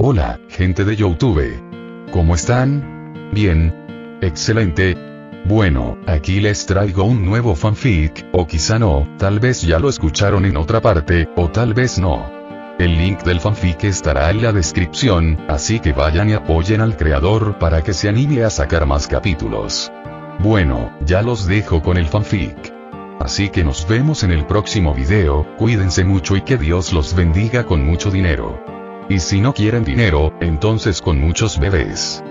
Hola, gente de YouTube. ¿Cómo están? Bien. Excelente. Bueno, aquí les traigo un nuevo fanfic, o quizá no, tal vez ya lo escucharon en otra parte, o tal vez no. El link del fanfic estará en la descripción, así que vayan y apoyen al creador para que se anime a sacar más capítulos. Bueno, ya los dejo con el fanfic. Así que nos vemos en el próximo video, cuídense mucho y que Dios los bendiga con mucho dinero. Y si no quieren dinero, entonces con muchos bebés.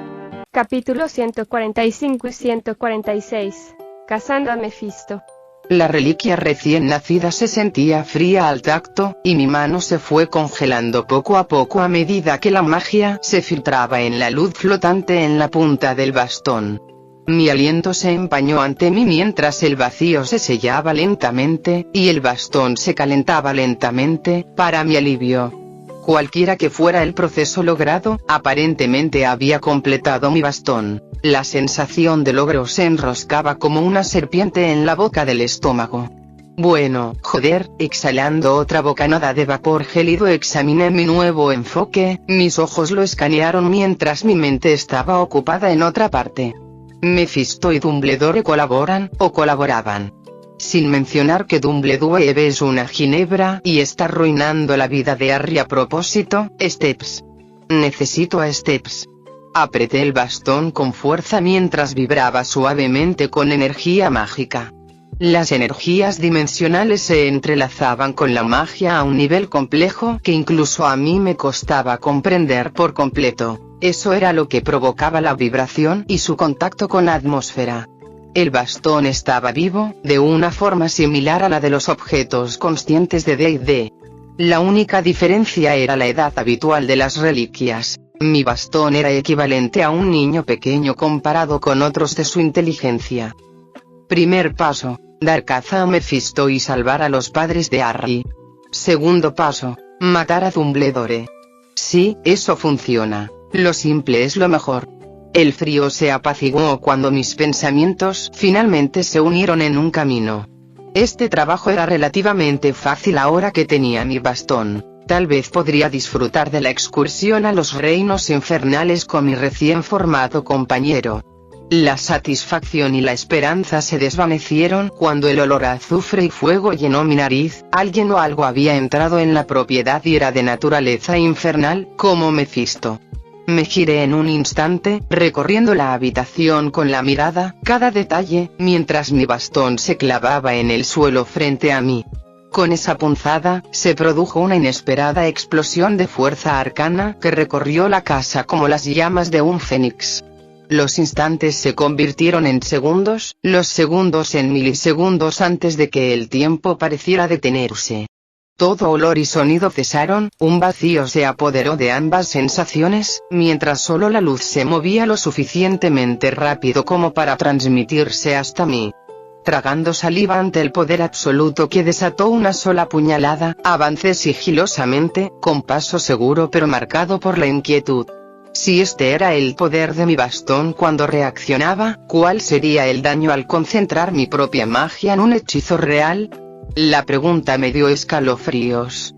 Capítulo 145 y 146. Cazando a Mefisto. La reliquia recién nacida se sentía fría al tacto, y mi mano se fue congelando poco a poco a medida que la magia se filtraba en la luz flotante en la punta del bastón. Mi aliento se empañó ante mí mientras el vacío se sellaba lentamente, y el bastón se calentaba lentamente, para mi alivio. Cualquiera que fuera el proceso logrado, aparentemente había completado mi bastón. La sensación de logro se enroscaba como una serpiente en la boca del estómago. Bueno, joder, exhalando otra bocanada de vapor gélido examiné mi nuevo enfoque, mis ojos lo escanearon mientras mi mente estaba ocupada en otra parte. Mefisto y Dumbledore colaboran, o colaboraban. Sin mencionar que Dumbledore es una ginebra y está arruinando la vida de Harry a propósito. Steps. Necesito a Steps. Apreté el bastón con fuerza mientras vibraba suavemente con energía mágica. Las energías dimensionales se entrelazaban con la magia a un nivel complejo que incluso a mí me costaba comprender por completo. Eso era lo que provocaba la vibración y su contacto con la atmósfera. El bastón estaba vivo, de una forma similar a la de los objetos conscientes de D&D. La única diferencia era la edad habitual de las reliquias. Mi bastón era equivalente a un niño pequeño comparado con otros de su inteligencia. Primer paso: dar caza a Mefisto y salvar a los padres de Harry. Segundo paso: matar a Dumbledore. Sí, eso funciona. Lo simple es lo mejor. El frío se apaciguó cuando mis pensamientos finalmente se unieron en un camino. Este trabajo era relativamente fácil ahora que tenía mi bastón. Tal vez podría disfrutar de la excursión a los reinos infernales con mi recién formado compañero. La satisfacción y la esperanza se desvanecieron cuando el olor a azufre y fuego llenó mi nariz. Alguien o algo había entrado en la propiedad y era de naturaleza infernal, como Mefisto. Me giré en un instante, recorriendo la habitación con la mirada, cada detalle, mientras mi bastón se clavaba en el suelo frente a mí. Con esa punzada, se produjo una inesperada explosión de fuerza arcana que recorrió la casa como las llamas de un fénix. Los instantes se convirtieron en segundos, los segundos en milisegundos antes de que el tiempo pareciera detenerse. Todo olor y sonido cesaron, un vacío se apoderó de ambas sensaciones, mientras solo la luz se movía lo suficientemente rápido como para transmitirse hasta mí. Tragando saliva ante el poder absoluto que desató una sola puñalada, avancé sigilosamente, con paso seguro pero marcado por la inquietud. Si este era el poder de mi bastón cuando reaccionaba, ¿cuál sería el daño al concentrar mi propia magia en un hechizo real? La pregunta me dio escalofríos.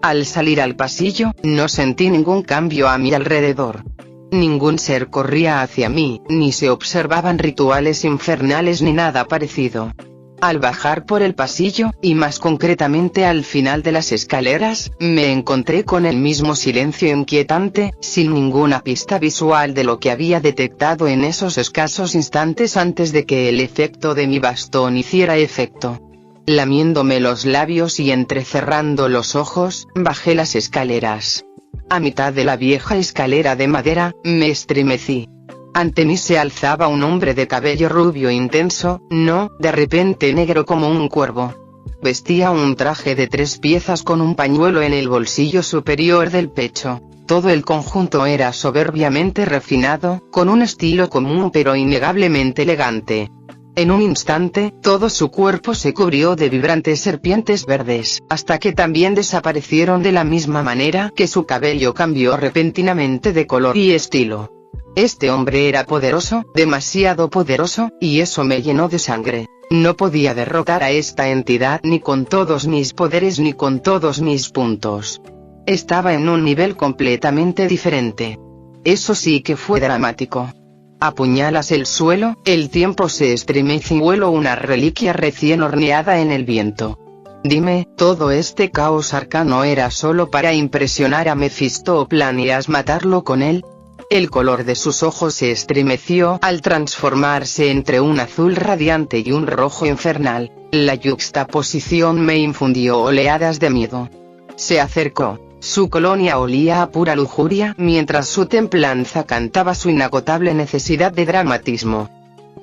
Al salir al pasillo, no sentí ningún cambio a mi alrededor. Ningún ser corría hacia mí, ni se observaban rituales infernales ni nada parecido. Al bajar por el pasillo, y más concretamente al final de las escaleras, me encontré con el mismo silencio inquietante, sin ninguna pista visual de lo que había detectado en esos escasos instantes antes de que el efecto de mi bastón hiciera efecto. Lamiéndome los labios y entrecerrando los ojos, bajé las escaleras. A mitad de la vieja escalera de madera, me estremecí. Ante mí se alzaba un hombre de cabello rubio intenso, de repente negro como un cuervo. Vestía un traje de 3 piezas con un pañuelo en el bolsillo superior del pecho. Todo el conjunto era soberbiamente refinado, con un estilo común pero innegablemente elegante. En un instante, todo su cuerpo se cubrió de vibrantes serpientes verdes, hasta que también desaparecieron de la misma manera que su cabello cambió repentinamente de color y estilo. Este hombre era poderoso, demasiado poderoso, y eso me llenó de sangre. No podía derrotar a esta entidad ni con todos mis poderes ni con todos mis puntos. estaba en un nivel completamente diferente. Eso sí que fue dramático. Apuñalas el suelo, el tiempo se estremece y vuelo una reliquia recién horneada en el viento. Dime, ¿todo este caos arcano era solo para impresionar a Mefisto o planeas matarlo con él? El color de sus ojos se estremeció al transformarse entre un azul radiante y un rojo infernal. La yuxtaposición me infundió oleadas de miedo. Se acercó. Su colonia olía a pura lujuria mientras su templanza cantaba su inagotable necesidad de dramatismo.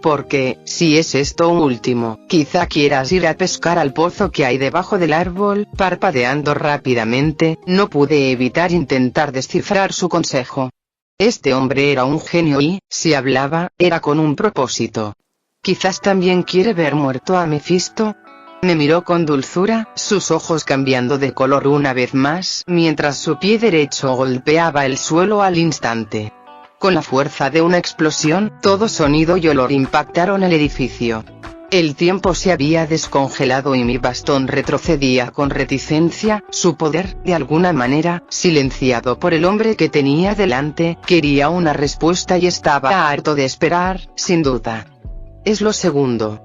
Porque, si es esto último, quizá quieras ir a pescar al pozo que hay debajo del árbol. Parpadeando rápidamente, no pude evitar intentar descifrar su consejo. Este hombre era un genio y, si hablaba, era con un propósito. Quizás también quiere ver muerto a Mefisto. Me miró con dulzura, sus ojos cambiando de color una vez más, mientras su pie derecho golpeaba el suelo al instante. Con la fuerza de una explosión, todo sonido y olor impactaron el edificio. El tiempo se había descongelado y mi bastón retrocedía con reticencia, su poder, de alguna manera, silenciado por el hombre que tenía delante, quería una respuesta y estaba harto de esperar, sin duda. Es lo segundo.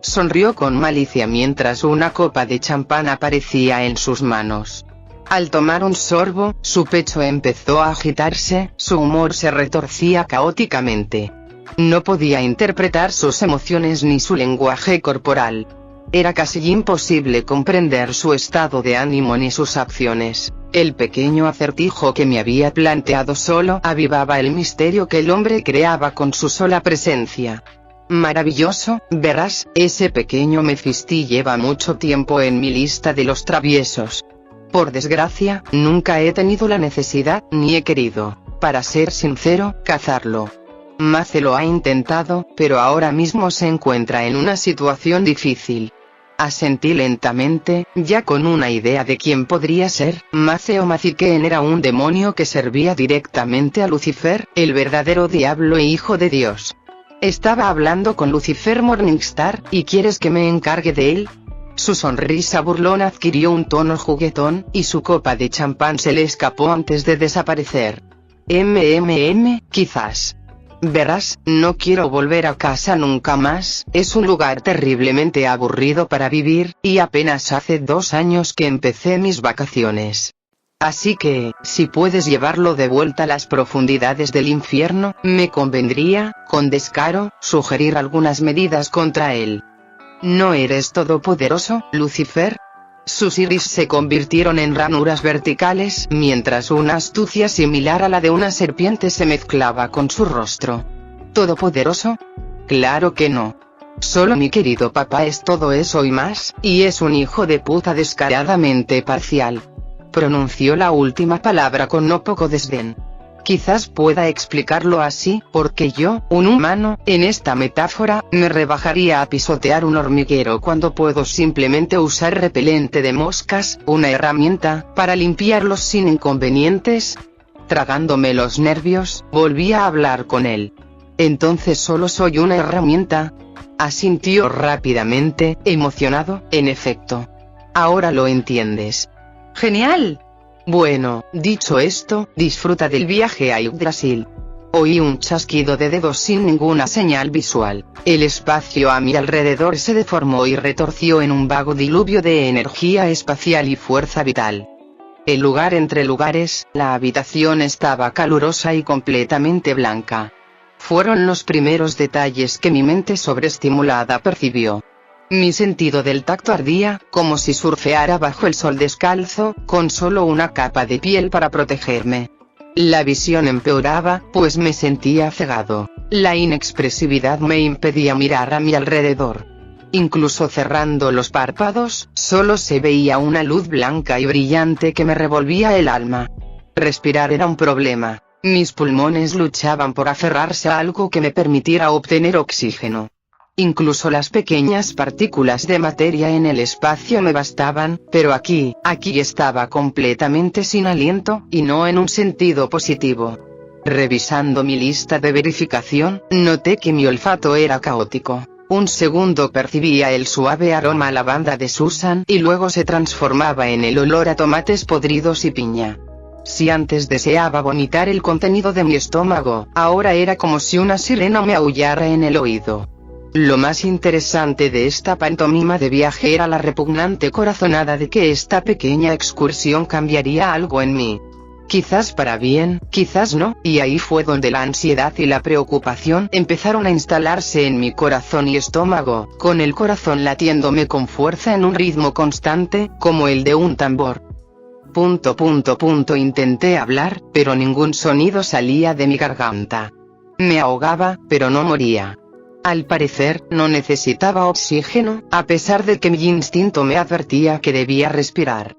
Sonrió con malicia mientras una copa de champán aparecía en sus manos. Al tomar un sorbo, su pecho empezó a agitarse, su humor se retorcía caóticamente. No podía interpretar sus emociones ni su lenguaje corporal. Era casi imposible comprender su estado de ánimo ni sus acciones. El pequeño acertijo que me había planteado solo avivaba el misterio que el hombre creaba con su sola presencia. Maravilloso, verás, ese pequeño Mefisti lleva mucho tiempo en mi lista de los traviesos. Por desgracia, nunca he tenido la necesidad, ni he querido, para ser sincero, cazarlo. Mace lo ha intentado, pero ahora mismo se encuentra en una situación difícil. Asentí lentamente, ya con una idea de quién podría ser. Mace o Maziken era un demonio que servía directamente a Lucifer, el verdadero diablo e hijo de Dios. Estaba hablando con Lucifer Morningstar, ¿y quieres que me encargue de él? Su sonrisa burlona adquirió un tono juguetón, y su copa de champán se le escapó antes de desaparecer. Quizás. Verás, no quiero volver a casa nunca más, es un lugar terriblemente aburrido para vivir, y apenas hace 2 años que empecé mis vacaciones. Así que, si puedes llevarlo de vuelta a las profundidades del infierno, me convendría, con descaro, sugerir algunas medidas contra él. ¿No eres todopoderoso, Lucifer? Sus iris se convirtieron en ranuras verticales, mientras una astucia similar a la de una serpiente se mezclaba con su rostro. ¿Todopoderoso? Claro que no. Solo mi querido papá es todo eso y más, y es un hijo de puta descaradamente parcial. Pronunció la última palabra con no poco desdén. Quizás pueda explicarlo así, porque yo, un humano, en esta metáfora, me rebajaría a pisotear un hormiguero cuando puedo simplemente usar repelente de moscas, una herramienta, para limpiarlos sin inconvenientes. Tragándome los nervios, volví a hablar con él. ¿Entonces solo soy una herramienta? Asintió rápidamente, emocionado, en efecto. Ahora lo entiendes. ¡Genial! Bueno, dicho esto, disfruta del viaje a Yggdrasil. Oí un chasquido de dedos sin ninguna señal visual. El espacio a mi alrededor se deformó y retorció en un vago diluvio de energía espacial y fuerza vital. El lugar entre lugares, la habitación estaba calurosa y completamente blanca. Fueron los primeros detalles que mi mente sobreestimulada percibió. Mi sentido del tacto ardía, como si surfeara bajo el sol descalzo, con solo una capa de piel para protegerme. La visión empeoraba, pues me sentía cegado. La inexpresividad me impedía mirar a mi alrededor. Incluso cerrando los párpados, solo se veía una luz blanca y brillante que me revolvía el alma. Respirar era un problema. Mis pulmones luchaban por aferrarse a algo que me permitiera obtener oxígeno. Incluso las pequeñas partículas de materia en el espacio me bastaban, pero aquí estaba completamente sin aliento, y no en un sentido positivo. Revisando mi lista de verificación, noté que mi olfato era caótico. Un segundo percibía el suave aroma a lavanda de Susan y luego se transformaba en el olor a tomates podridos y piña. Si antes deseaba vomitar el contenido de mi estómago, ahora era como si una sirena me aullara en el oído. Lo más interesante de esta pantomima de viaje era la repugnante corazonada de que esta pequeña excursión cambiaría algo en mí. Quizás para bien, quizás no, y ahí fue donde la ansiedad y la preocupación empezaron a instalarse en mi corazón y estómago, con el corazón latiéndome con fuerza en un ritmo constante, como el de un tambor. Intenté hablar, pero ningún sonido salía de mi garganta. Me ahogaba, pero no moría. Al parecer, no necesitaba oxígeno, a pesar de que mi instinto me advertía que debía respirar.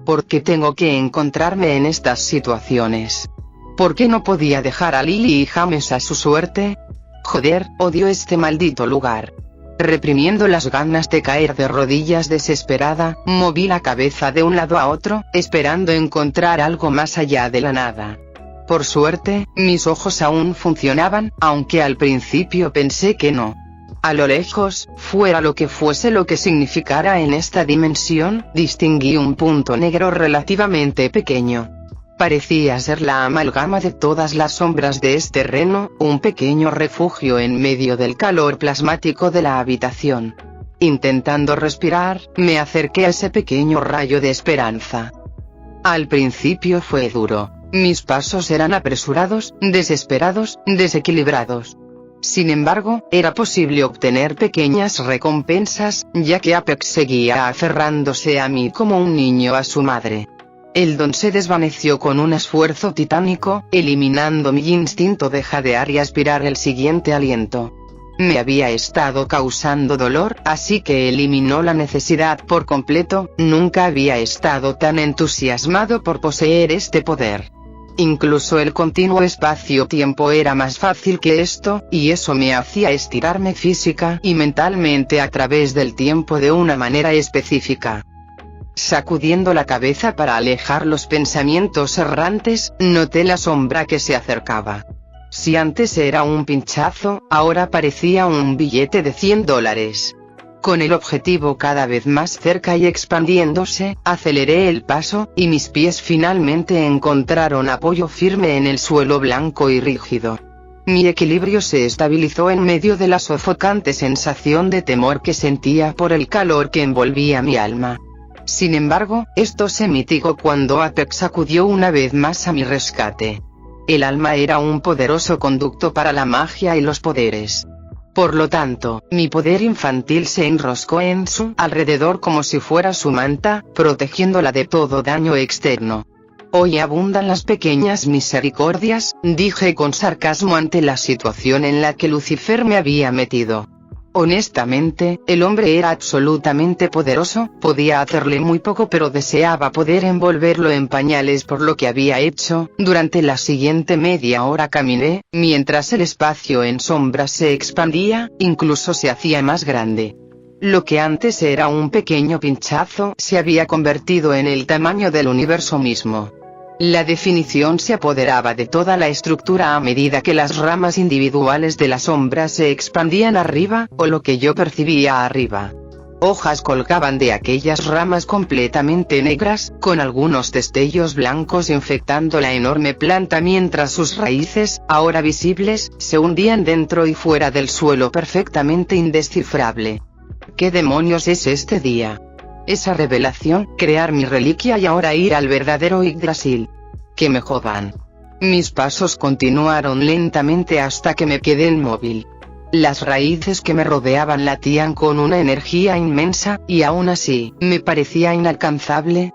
¿Por qué tengo que encontrarme en estas situaciones? ¿Por qué no podía dejar a Lily y James a su suerte? Joder, odio este maldito lugar. Reprimiendo las ganas de caer de rodillas desesperada, moví la cabeza de un lado a otro, esperando encontrar algo más allá de la nada. Por suerte, mis ojos aún funcionaban, aunque al principio pensé que no. A lo lejos, fuera lo que fuese lo que significara en esta dimensión, distinguí un punto negro relativamente pequeño. Parecía ser la amalgama de todas las sombras de este terreno, un pequeño refugio en medio del calor plasmático de la habitación. Intentando respirar, me acerqué a ese pequeño rayo de esperanza. Al principio fue duro. Mis pasos eran apresurados, desesperados, desequilibrados. Sin embargo, era posible obtener pequeñas recompensas, ya que Apex seguía aferrándose a mí como un niño a su madre. El don se desvaneció con un esfuerzo titánico, eliminando mi instinto de jadear y aspirar el siguiente aliento. Me había estado causando dolor, así que eliminó la necesidad por completo. Nunca había estado tan entusiasmado por poseer este poder. Incluso el continuo espacio-tiempo era más fácil que esto, y eso me hacía estirarme física y mentalmente a través del tiempo de una manera específica. Sacudiendo la cabeza para alejar los pensamientos errantes, noté la sombra que se acercaba. Si antes era un pinchazo, ahora parecía un billete de $100. Con el objetivo cada vez más cerca y expandiéndose, aceleré el paso, y mis pies finalmente encontraron apoyo firme en el suelo blanco y rígido. Mi equilibrio se estabilizó en medio de la sofocante sensación de temor que sentía por el calor que envolvía mi alma. Sin embargo, esto se mitigó cuando Apex acudió una vez más a mi rescate. El alma era un poderoso conducto para la magia y los poderes. Por lo tanto, mi poder infantil se enroscó en su alrededor como si fuera su manta, protegiéndola de todo daño externo. Hoy abundan las pequeñas misericordias, dije con sarcasmo ante la situación en la que Lucifer me había metido. Honestamente, el hombre era absolutamente poderoso, podía hacerle muy poco pero deseaba poder envolverlo en pañales por lo que había hecho. Durante la siguiente media hora caminé, mientras el espacio en sombras se expandía, incluso se hacía más grande. Lo que antes era un pequeño pinchazo se había convertido en el tamaño del universo mismo. La definición se apoderaba de toda la estructura a medida que las ramas individuales de la sombra se expandían arriba, o lo que yo percibía arriba. Hojas colgaban de aquellas ramas completamente negras, con algunos destellos blancos infectando la enorme planta mientras sus raíces, ahora visibles, se hundían dentro y fuera del suelo perfectamente indescifrable. ¿Qué demonios es este día? Esa revelación, crear mi reliquia y ahora ir al verdadero Yggdrasil. Que me jodan. Mis pasos continuaron lentamente hasta que me quedé inmóvil. Las raíces que me rodeaban latían con una energía inmensa, y aún así, me parecía inalcanzable,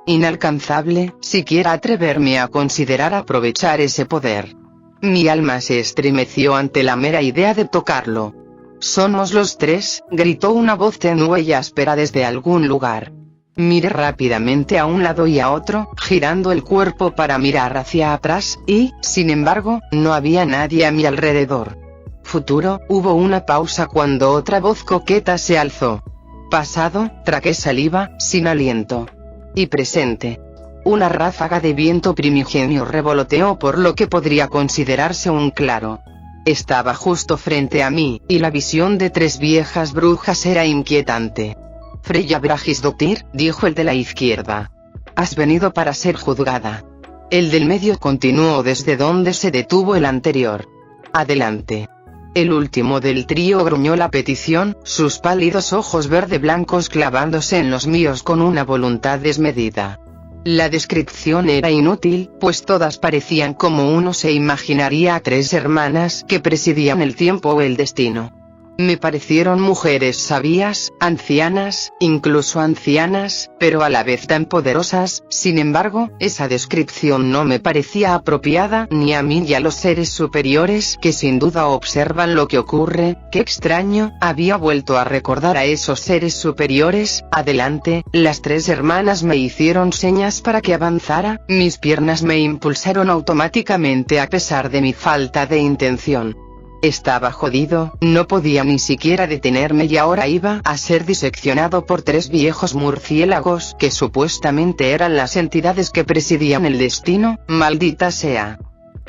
siquiera atreverme a considerar aprovechar ese poder. Mi alma se estremeció ante la mera idea de tocarlo. «Somos los tres», gritó una voz tenue y áspera desde algún lugar. Miré rápidamente a un lado y a otro, girando el cuerpo para mirar hacia atrás, y, sin embargo, no había nadie a mi alrededor. Futuro, hubo una pausa cuando otra voz coqueta se alzó. Pasado, tragué saliva, sin aliento. Y presente. Una ráfaga de viento primigenio revoloteó por lo que podría considerarse un claro. Estaba justo frente a mí, y la visión de 3 viejas brujas era inquietante. Freya Bragisdottir, dijo el de la izquierda. Has venido para ser juzgada. El del medio continuó desde donde se detuvo el anterior. Adelante. El último del trío gruñó la petición, sus pálidos ojos verde blancos clavándose en los míos con una voluntad desmedida. La descripción era inútil, pues todas parecían como uno se imaginaría a 3 hermanas que presidían el tiempo o el destino. Me parecieron mujeres sabias, ancianas, incluso ancianas, pero a la vez tan poderosas. Sin embargo, esa descripción no me parecía apropiada ni a mí ni a los seres superiores que sin duda observan lo que ocurre. Qué extraño, había vuelto a recordar a esos seres superiores. Adelante, las 3 hermanas me hicieron señas para que avanzara, mis piernas me impulsaron automáticamente a pesar de mi falta de intención. Estaba jodido, no podía ni siquiera detenerme y ahora iba a ser diseccionado por 3 viejos murciélagos que supuestamente eran las entidades que presidían el destino. Maldita sea.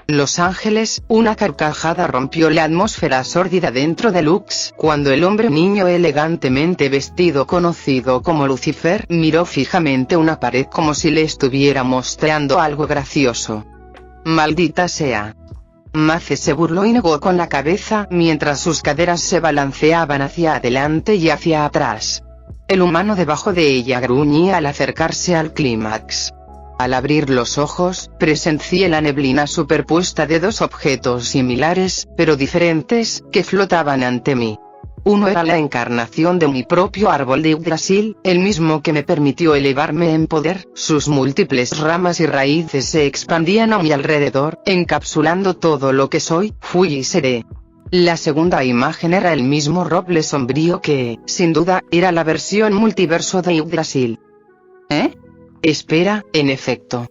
Los Ángeles, una carcajada rompió la atmósfera sórdida dentro de Lux, cuando el hombre niño elegantemente vestido conocido como Lucifer miró fijamente una pared como si le estuviera mostrando algo gracioso. Maldita sea. Mace se burló y negó con la cabeza mientras sus caderas se balanceaban hacia adelante y hacia atrás. El humano debajo de ella gruñía al acercarse al clímax. Al abrir los ojos, presencié la neblina superpuesta de 2 objetos similares, pero diferentes, que flotaban ante mí. Uno era la encarnación de mi propio árbol de Yggdrasil, el mismo que me permitió elevarme en poder. Sus múltiples ramas y raíces se expandían a mi alrededor, encapsulando todo lo que soy, fui y seré. La segunda imagen era el mismo roble sombrío que, sin duda, era la versión multiverso de Yggdrasil. ¿Eh? Espera, en efecto.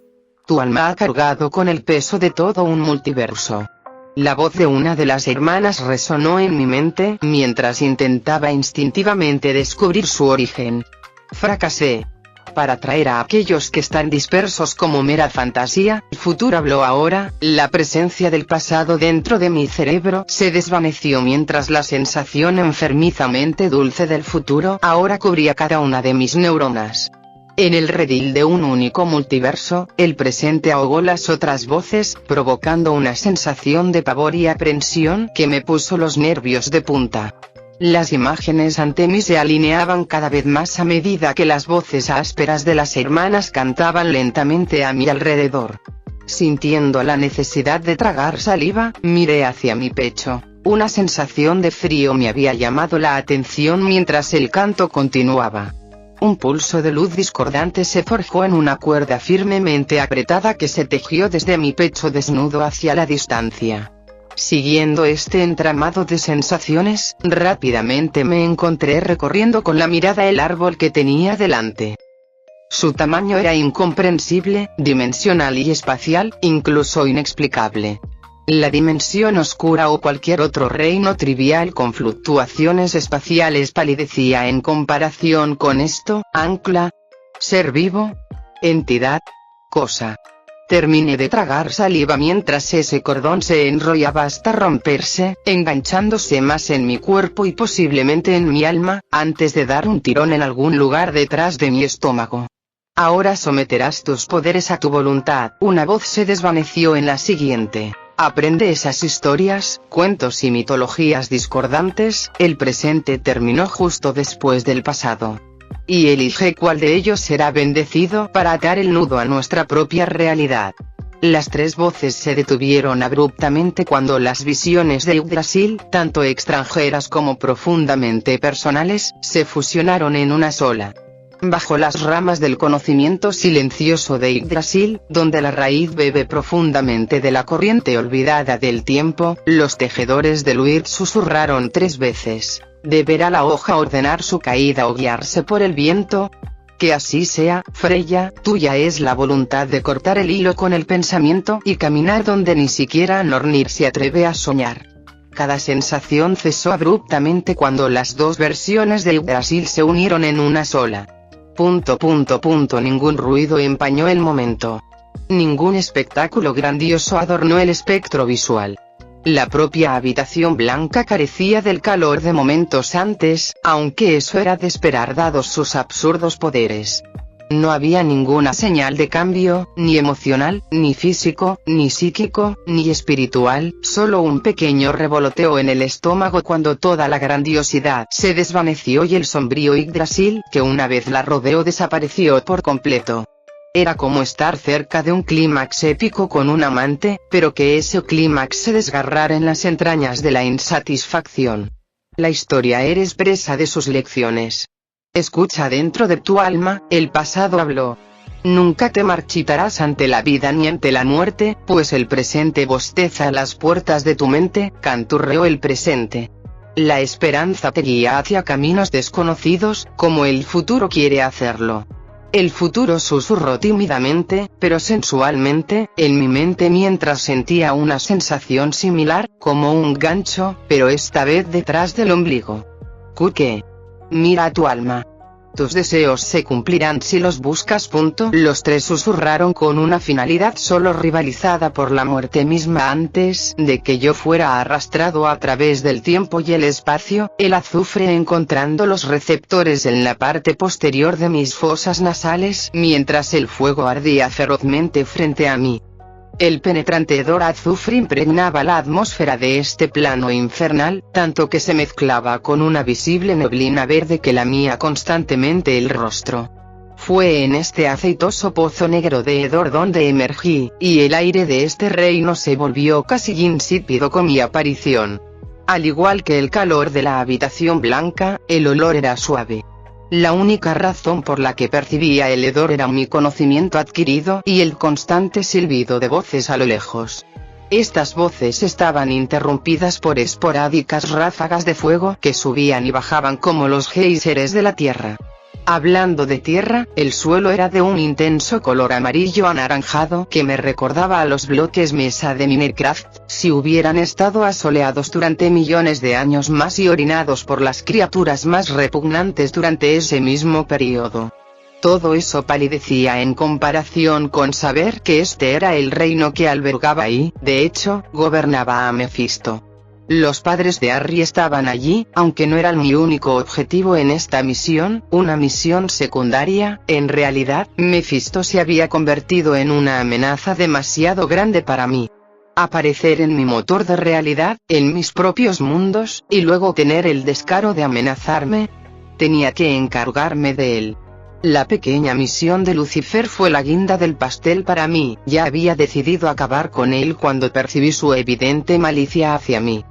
Tu alma ha cargado con el peso de todo un multiverso. La voz de una de las hermanas resonó en mi mente mientras intentaba instintivamente descubrir su origen. Fracasé. Para atraer a aquellos que están dispersos como mera fantasía, el futuro habló ahora. La presencia del pasado dentro de mi cerebro se desvaneció mientras la sensación enfermizamente dulce del futuro ahora cubría cada una de mis neuronas. En el redil de un único multiverso, el presente ahogó las otras voces, provocando una sensación de pavor y aprensión que me puso los nervios de punta. Las imágenes ante mí se alineaban cada vez más a medida que las voces ásperas de las hermanas cantaban lentamente a mi alrededor. Sintiendo la necesidad de tragar saliva, miré hacia mi pecho. Una sensación de frío me había llamado la atención mientras el canto continuaba. Un pulso de luz discordante se forjó en una cuerda firmemente apretada que se tejió desde mi pecho desnudo hacia la distancia. Siguiendo este entramado de sensaciones, rápidamente me encontré recorriendo con la mirada el árbol que tenía delante. Su tamaño era incomprensible, dimensional y espacial, incluso inexplicable. La dimensión oscura o cualquier otro reino trivial con fluctuaciones espaciales palidecía en comparación con esto. Ancla, ser vivo, entidad, cosa. Terminé de tragar saliva mientras ese cordón se enrollaba hasta romperse, enganchándose más en mi cuerpo y posiblemente en mi alma, antes de dar un tirón en algún lugar detrás de mi estómago. Ahora someterás tus poderes a tu voluntad. Una voz se desvaneció en la siguiente. Aprende esas historias, cuentos y mitologías discordantes. El presente terminó justo después del pasado. Y elige cuál de ellos será bendecido para atar el nudo a nuestra propia realidad. Las 3 voces se detuvieron abruptamente cuando las visiones de Yggdrasil, tanto extranjeras como profundamente personales, se fusionaron en una sola. Bajo las ramas del conocimiento silencioso de Yggdrasil, donde la raíz bebe profundamente de la corriente olvidada del tiempo, los tejedores del Weird susurraron 3 veces. ¿Deberá la hoja ordenar su caída o guiarse por el viento? Que así sea, Freya, tuya es la voluntad de cortar el hilo con el pensamiento y caminar donde ni siquiera Nornir se atreve a soñar. Cada sensación cesó abruptamente cuando las 2 versiones de Yggdrasil se unieron en una sola. Ningún ruido empañó el momento. Ningún espectáculo grandioso adornó el espectro visual. La propia habitación blanca carecía del calor de momentos antes, aunque eso era de esperar dados sus absurdos poderes. No había ninguna señal de cambio, ni emocional, ni físico, ni psíquico, ni espiritual, solo un pequeño revoloteo en el estómago cuando toda la grandiosidad se desvaneció y el sombrío Yggdrasil, que una vez la rodeó, desapareció por completo. Era como estar cerca de un clímax épico con un amante, pero que ese clímax se desgarrara en las entrañas de la insatisfacción. La historia eres presa de sus lecciones. Escucha dentro de tu alma, el pasado habló. Nunca te marchitarás ante la vida ni ante la muerte, pues el presente bosteza a las puertas de tu mente, canturreó el presente. La esperanza te guía hacia caminos desconocidos, como el futuro quiere hacerlo. El futuro susurró tímidamente, pero sensualmente, en mi mente mientras sentía una sensación similar, como un gancho, pero esta vez detrás del ombligo. ¿Qué? Mira a tu alma. Tus deseos se cumplirán si los buscas. Los tres susurraron con una finalidad solo rivalizada por la muerte misma antes de que yo fuera arrastrado a través del tiempo y el espacio, el azufre encontrando los receptores en la parte posterior de mis fosas nasales mientras el fuego ardía ferozmente frente a mí. El penetrante hedor a azufre impregnaba la atmósfera de este plano infernal, tanto que se mezclaba con una visible neblina verde que lamía constantemente el rostro. Fue en este aceitoso pozo negro de hedor donde emergí, y el aire de este reino se volvió casi insípido con mi aparición. Al igual que el calor de la habitación blanca, el olor era suave. La única razón por la que percibía el hedor era mi conocimiento adquirido y el constante silbido de voces a lo lejos. Estas voces estaban interrumpidas por esporádicas ráfagas de fuego que subían y bajaban como los géiseres de la tierra. Hablando de tierra, el suelo era de un intenso color amarillo anaranjado que me recordaba a los bloques mesa de Minecraft, si hubieran estado asoleados durante millones de años más y orinados por las criaturas más repugnantes durante ese mismo periodo. Todo eso palidecía en comparación con saber que este era el reino que albergaba y, de hecho, gobernaba a Mefisto. Los padres de Harry estaban allí, aunque no eran mi único objetivo en esta misión, una misión secundaria. En realidad, Mefisto se había convertido en una amenaza demasiado grande para mí. Aparecer en mi motor de realidad, en mis propios mundos, y luego tener el descaro de amenazarme. Tenía que encargarme de él. La pequeña misión de Lucifer fue la guinda del pastel para mí, ya había decidido acabar con él cuando percibí su evidente malicia hacia mí.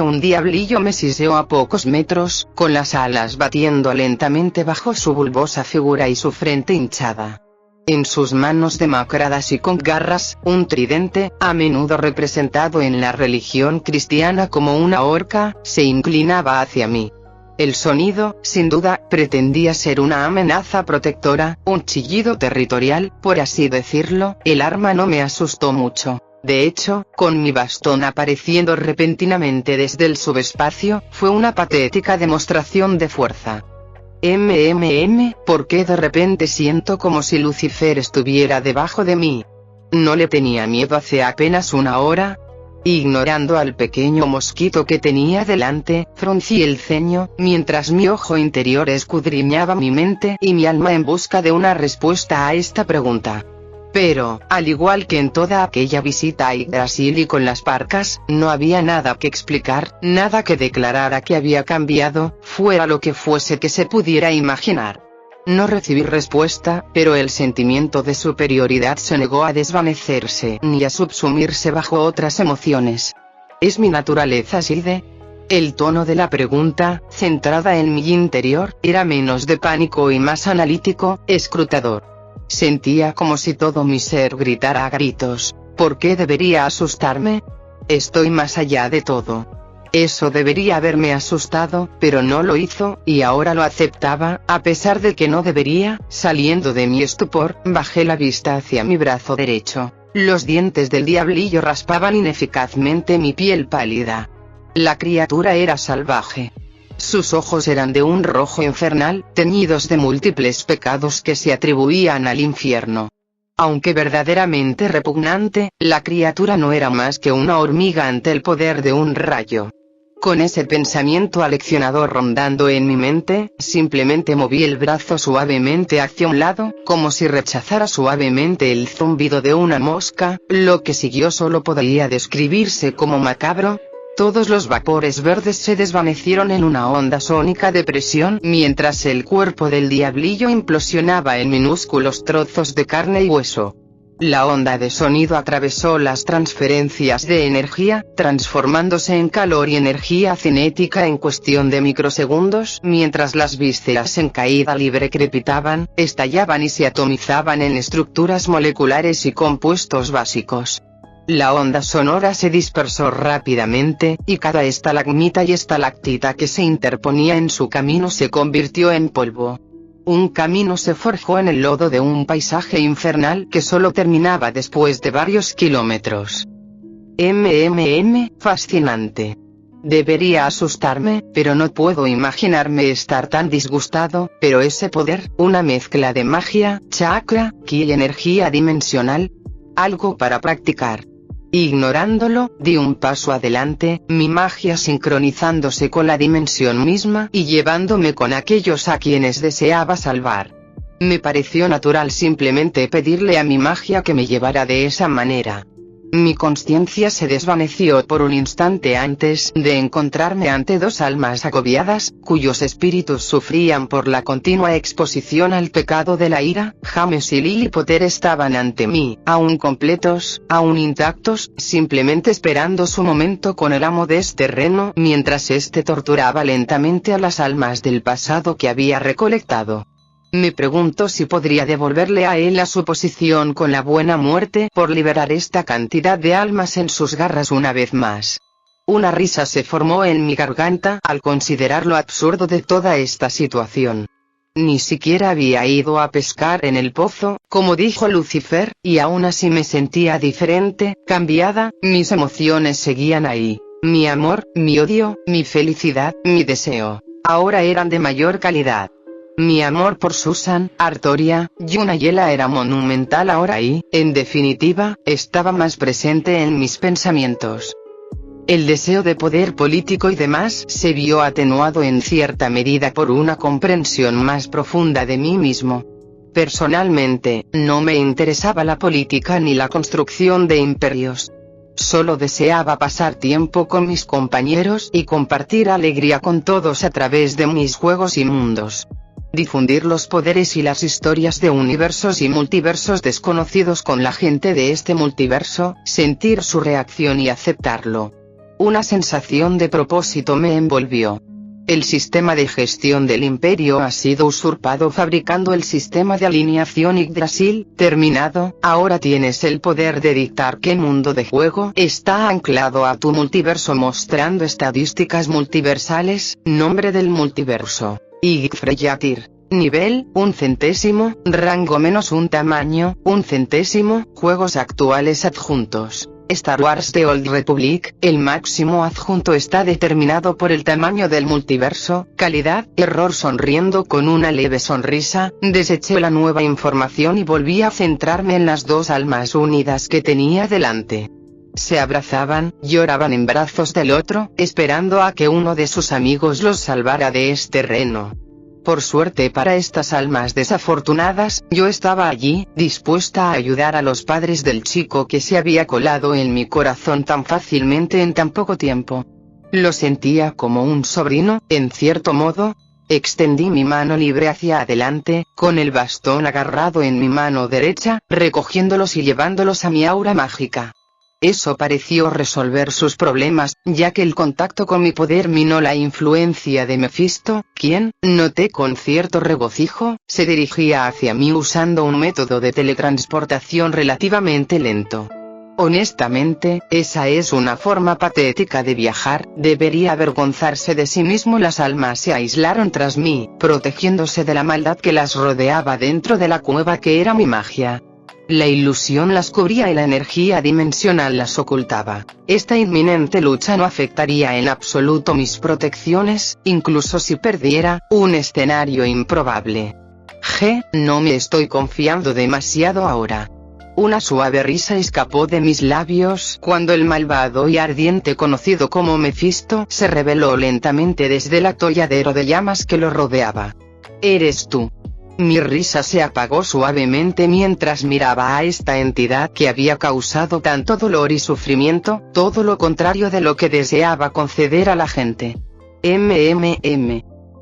Un diablillo me siseó a pocos metros, con las alas batiendo lentamente bajo su bulbosa figura y su frente hinchada. En sus manos demacradas y con garras, un tridente, a menudo representado en la religión cristiana como una horca, se inclinaba hacia mí. El sonido, sin duda, pretendía ser una amenaza protectora, un chillido territorial, por así decirlo. El arma no me asustó mucho. De hecho, con mi bastón apareciendo repentinamente desde el subespacio, fue una patética demostración de fuerza. ¿Por qué de repente siento como si Lucifer estuviera debajo de mí? No le tenía miedo hace apenas una hora. Ignorando al pequeño mosquito que tenía delante, fruncí el ceño, mientras mi ojo interior escudriñaba mi mente y mi alma en busca de una respuesta a esta pregunta. Pero, al igual que en toda aquella visita a Yggdrasil y con las parcas, no había nada que explicar, nada que declarara que había cambiado, fuera lo que fuese que se pudiera imaginar. No recibí respuesta, pero el sentimiento de superioridad se negó a desvanecerse ni a subsumirse bajo otras emociones. ¿Es mi naturaleza así de? El tono de la pregunta, centrada en mi interior, era menos de pánico y más analítico, escrutador. Sentía como si todo mi ser gritara a gritos, ¿por qué debería asustarme? Estoy más allá de todo. Eso debería haberme asustado, pero no lo hizo, y ahora lo aceptaba, a pesar de que no debería. Saliendo de mi estupor, bajé la vista hacia mi brazo derecho. Los dientes del diablillo raspaban ineficazmente mi piel pálida. La criatura era salvaje. Sus ojos eran de un rojo infernal, teñidos de múltiples pecados que se atribuían al infierno. Aunque verdaderamente repugnante, la criatura no era más que una hormiga ante el poder de un rayo. Con ese pensamiento aleccionador rondando en mi mente, simplemente moví el brazo suavemente hacia un lado, como si rechazara suavemente el zumbido de una mosca. Lo que siguió solo podría describirse como macabro. Todos los vapores verdes se desvanecieron en una onda sónica de presión mientras el cuerpo del diablillo implosionaba en minúsculos trozos de carne y hueso. La onda de sonido atravesó las transferencias de energía, transformándose en calor y energía cinética en cuestión de microsegundos, mientras las vísceras en caída libre crepitaban, estallaban y se atomizaban en estructuras moleculares y compuestos básicos. La onda sonora se dispersó rápidamente, y cada estalagmita y estalactita que se interponía en su camino se convirtió en polvo. Un camino se forjó en el lodo de un paisaje infernal que solo terminaba después de varios kilómetros. Fascinante. Debería asustarme, pero no puedo imaginarme estar tan disgustado, pero ese poder, una mezcla de magia, chakra, ki y energía dimensional. Algo para practicar. Ignorándolo, di un paso adelante, mi magia sincronizándose con la dimensión misma y llevándome con aquellos a quienes deseaba salvar. Me pareció natural simplemente pedirle a mi magia que me llevara de esa manera. Mi consciencia se desvaneció por un instante antes de encontrarme ante dos almas agobiadas, cuyos espíritus sufrían por la continua exposición al pecado de la ira. James y Lily Potter estaban ante mí, aún completos, aún intactos, simplemente esperando su momento con el amo de este reino, mientras éste torturaba lentamente a las almas del pasado que había recolectado. Me pregunto si podría devolverle a él a su posición con la buena muerte por liberar esta cantidad de almas en sus garras una vez más. Una risa se formó en mi garganta al considerar lo absurdo de toda esta situación. Ni siquiera había ido a pescar en el pozo, como dijo Lucifer, y aún así me sentía diferente, cambiada. Mis emociones seguían ahí. Mi amor, mi odio, mi felicidad, mi deseo. Ahora eran de mayor calidad. Mi amor por Susan, Artoria, Yuna y Ella era monumental ahora y, en definitiva, estaba más presente en mis pensamientos. El deseo de poder político y demás se vio atenuado en cierta medida por una comprensión más profunda de mí mismo. Personalmente, no me interesaba la política ni la construcción de imperios. Solo deseaba pasar tiempo con mis compañeros y compartir alegría con todos a través de mis juegos y mundos. Difundir los poderes y las historias de universos y multiversos desconocidos con la gente de este multiverso, sentir su reacción y aceptarlo. Una sensación de propósito me envolvió. El sistema de gestión del imperio ha sido usurpado fabricando el sistema de alineación Yggdrasil, terminado. Ahora tienes el poder de dictar qué mundo de juego está anclado a tu multiverso mostrando estadísticas multiversales. Nombre del multiverso: Yggdrasil. Nivel, 1 centésimo, rango -1 tamaño, 1 centésimo, juegos actuales adjuntos. Star Wars The Old Republic, el máximo adjunto está determinado por el tamaño del multiverso. Calidad, error. Sonriendo con una leve sonrisa, deseché la nueva información y volví a centrarme en las dos almas unidas que tenía delante. Se abrazaban, lloraban en brazos del otro, esperando a que uno de sus amigos los salvara de este reino. Por suerte para estas almas desafortunadas, yo estaba allí, dispuesta a ayudar a los padres del chico que se había colado en mi corazón tan fácilmente en tan poco tiempo. Lo sentía como un sobrino, en cierto modo. Extendí mi mano libre hacia adelante, con el bastón agarrado en mi mano derecha, recogiéndolos y llevándolos a mi aura mágica. Eso pareció resolver sus problemas, ya que el contacto con mi poder minó la influencia de Mefisto, quien, noté con cierto regocijo, se dirigía hacia mí usando un método de teletransportación relativamente lento. Honestamente, esa es una forma patética de viajar. Debería avergonzarse de sí mismo. Las almas se aislaron tras mí, protegiéndose de la maldad que las rodeaba dentro de la cueva que era mi magia. La ilusión las cubría y la energía dimensional las ocultaba. Esta inminente lucha no afectaría en absoluto mis protecciones, incluso si perdiera. Un escenario improbable. No me estoy confiando demasiado ahora. Una suave risa escapó de mis labios cuando el malvado y ardiente conocido como Mefisto se reveló lentamente desde el atolladero de llamas que lo rodeaba. «¿Eres tú?». Mi risa se apagó suavemente mientras miraba a esta entidad que había causado tanto dolor y sufrimiento, todo lo contrario de lo que deseaba conceder a la gente.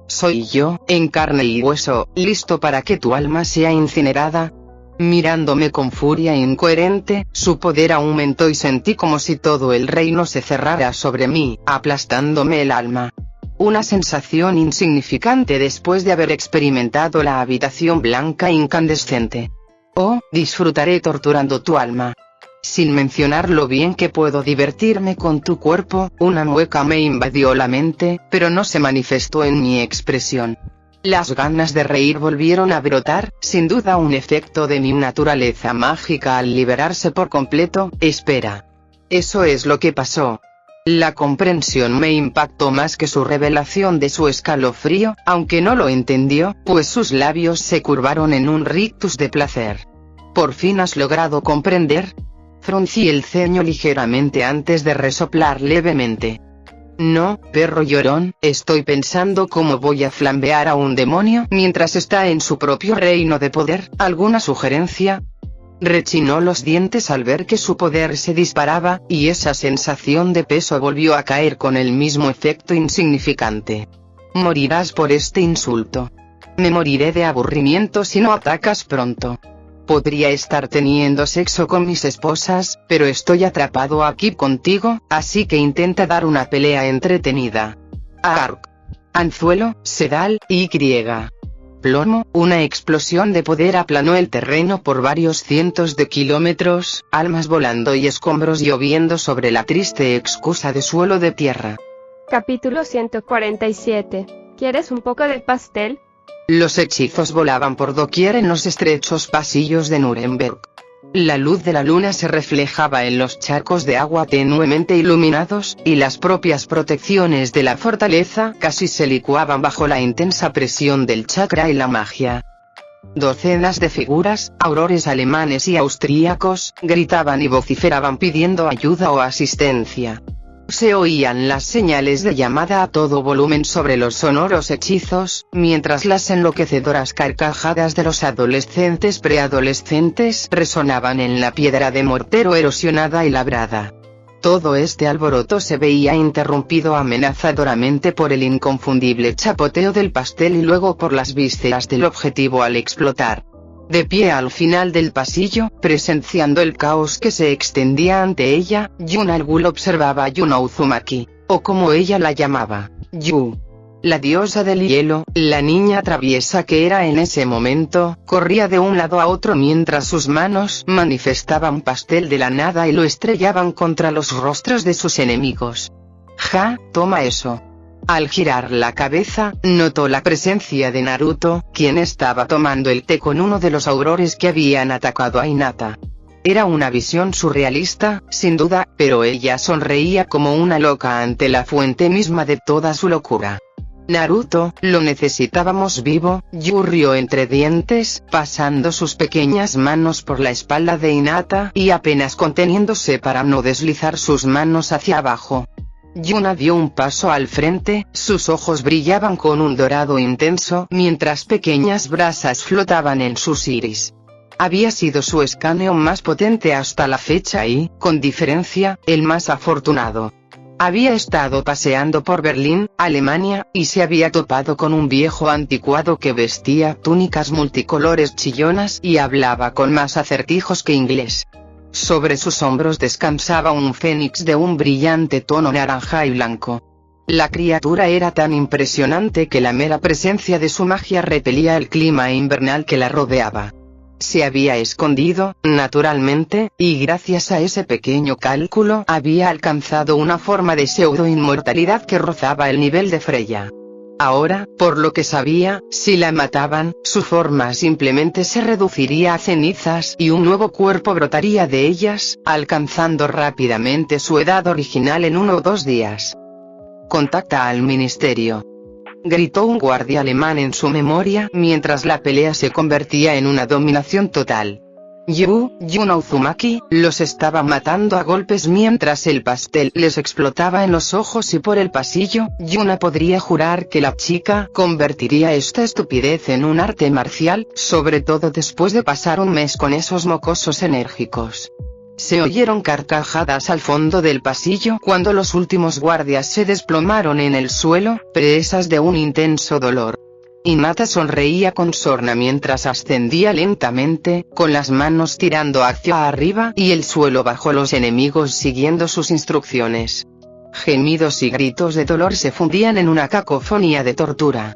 Soy yo, en carne y hueso, listo para que tu alma sea incinerada. Mirándome con furia incoherente, su poder aumentó y sentí como si todo el reino se cerrara sobre mí, aplastándome el alma. Una sensación insignificante después de haber experimentado la habitación blanca incandescente. Oh, disfrutaré torturando tu alma. Sin mencionar lo bien que puedo divertirme con tu cuerpo, una mueca me invadió la mente, pero no se manifestó en mi expresión. Las ganas de reír volvieron a brotar, sin duda un efecto de mi naturaleza mágica al liberarse por completo. Espera. Eso es lo que pasó. La comprensión me impactó más que su revelación de su escalofrío, aunque no lo entendió, pues sus labios se curvaron en un rictus de placer. ¿Por fin has logrado comprender? Fruncí el ceño ligeramente antes de resoplar levemente. No, perro llorón, estoy pensando cómo voy a flambear a un demonio mientras está en su propio reino de poder. ¿Alguna sugerencia? Rechinó los dientes al ver que su poder se disparaba, y esa sensación de peso volvió a caer con el mismo efecto insignificante. Morirás por este insulto. Me moriré de aburrimiento si no atacas pronto. Podría estar teniendo sexo con mis esposas, pero estoy atrapado aquí contigo, así que intenta dar una pelea entretenida. Arc. Anzuelo, sedal, y plomo, una explosión de poder aplanó el terreno por varios cientos de kilómetros, almas volando y escombros lloviendo sobre la triste excusa de suelo de tierra. Capítulo 147. ¿Quieres un poco de pastel? Los hechizos volaban por doquier en los estrechos pasillos de Nuremberg. La luz de la luna se reflejaba en los charcos de agua tenuemente iluminados, y las propias protecciones de la fortaleza casi se licuaban bajo la intensa presión del chakra y la magia. Docenas de figuras, aurores alemanes y austríacos, gritaban y vociferaban pidiendo ayuda o asistencia. Se oían las señales de llamada a todo volumen sobre los sonoros hechizos, mientras las enloquecedoras carcajadas de los adolescentes preadolescentes resonaban en la piedra de mortero erosionada y labrada. Todo este alboroto se veía interrumpido amenazadoramente por el inconfundible chapoteo del pastel y luego por las vísceras del objetivo al explotar. De pie al final del pasillo, presenciando el caos que se extendía ante ella, Yun al-Ghul observaba a Yuno Uzumaki, o como ella la llamaba, Yu. La diosa del hielo, la niña traviesa que era en ese momento, corría de un lado a otro mientras sus manos manifestaban pastel de la nada y lo estrellaban contra los rostros de sus enemigos. Ja, toma eso. Al girar la cabeza, notó la presencia de Naruto, quien estaba tomando el té con uno de los aurores que habían atacado a Hinata. Era una visión surrealista, sin duda, pero ella sonreía como una loca ante la fuente misma de toda su locura. Naruto, lo necesitábamos vivo, Yu rió entre dientes, pasando sus pequeñas manos por la espalda de Hinata y apenas conteniéndose para no deslizar sus manos hacia abajo. Yuna dio un paso al frente, sus ojos brillaban con un dorado intenso mientras pequeñas brasas flotaban en sus iris. Había sido su escaneo más potente hasta la fecha y, con diferencia, el más afortunado. Había estado paseando por Berlín, Alemania, y se había topado con un viejo anticuado que vestía túnicas multicolores chillonas y hablaba con más acertijos que inglés. Sobre sus hombros descansaba un fénix de un brillante tono naranja y blanco. La criatura era tan impresionante que la mera presencia de su magia repelía el clima invernal que la rodeaba. Se había escondido, naturalmente, y gracias a ese pequeño cálculo había alcanzado una forma de pseudo-inmortalidad que rozaba el nivel de Freya. Ahora, por lo que sabía, si la mataban, su forma simplemente se reduciría a cenizas y un nuevo cuerpo brotaría de ellas, alcanzando rápidamente su edad original en 1 o 2 días. «Contacta al ministerio», gritó un guardia alemán en su memoria mientras la pelea se convertía en una dominación total. Yuna Uzumaki, los estaba matando a golpes mientras el pastel les explotaba en los ojos y por el pasillo. Yuna podría jurar que la chica convertiría esta estupidez en un arte marcial, sobre todo después de pasar un mes con esos mocosos enérgicos. Se oyeron carcajadas al fondo del pasillo cuando los últimos guardias se desplomaron en el suelo, presas de un intenso dolor. Hinata sonreía con sorna mientras ascendía lentamente, con las manos tirando hacia arriba y el suelo bajo los enemigos siguiendo sus instrucciones. Gemidos y gritos de dolor se fundían en una cacofonía de tortura.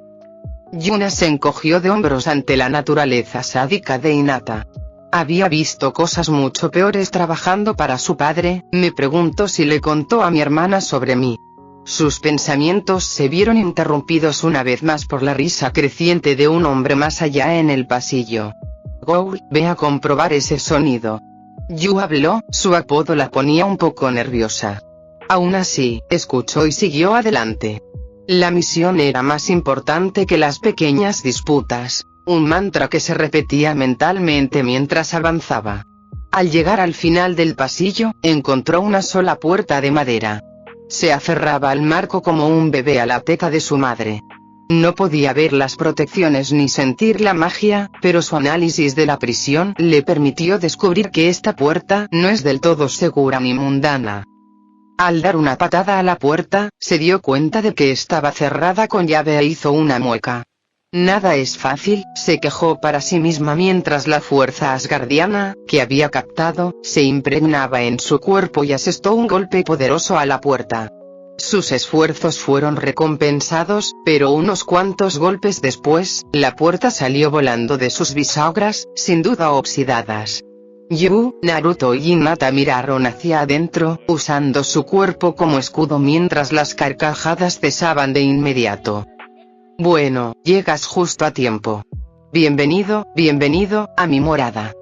Yuna se encogió de hombros ante la naturaleza sádica de Hinata. Había visto cosas mucho peores trabajando para su padre. Me pregunto si le contó a mi hermana sobre mí. Sus pensamientos se vieron interrumpidos una vez más por la risa creciente de un hombre más allá en el pasillo. Goul, ve a comprobar ese sonido. Yu habló, su apodo la ponía un poco nerviosa. Aún así, escuchó y siguió adelante. La misión era más importante que las pequeñas disputas, un mantra que se repetía mentalmente mientras avanzaba. Al llegar al final del pasillo, encontró una sola puerta de madera. Se aferraba al marco como un bebé a la teta de su madre. No podía ver las protecciones ni sentir la magia, pero su análisis de la prisión le permitió descubrir que esta puerta no es del todo segura ni mundana. Al dar una patada a la puerta, se dio cuenta de que estaba cerrada con llave e hizo una mueca. Nada es fácil, se quejó para sí misma mientras la fuerza asgardiana, que había captado, se impregnaba en su cuerpo y asestó un golpe poderoso a la puerta. Sus esfuerzos fueron recompensados, pero unos cuantos golpes después, la puerta salió volando de sus bisagras, sin duda oxidadas. Yu, Naruto y Hinata miraron hacia adentro, usando su cuerpo como escudo mientras las carcajadas cesaban de inmediato. Bueno, llegas justo a tiempo. Bienvenido a mi morada.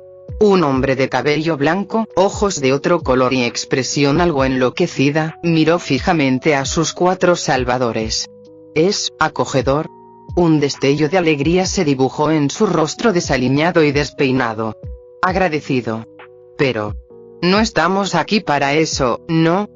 Un hombre de cabello blanco, ojos de otro color y expresión algo enloquecida, miró fijamente a sus 4 salvadores. ¿Es acogedor? Un destello de alegría se dibujó en su rostro desaliñado y despeinado. Agradecido. Pero... no estamos aquí para eso, no,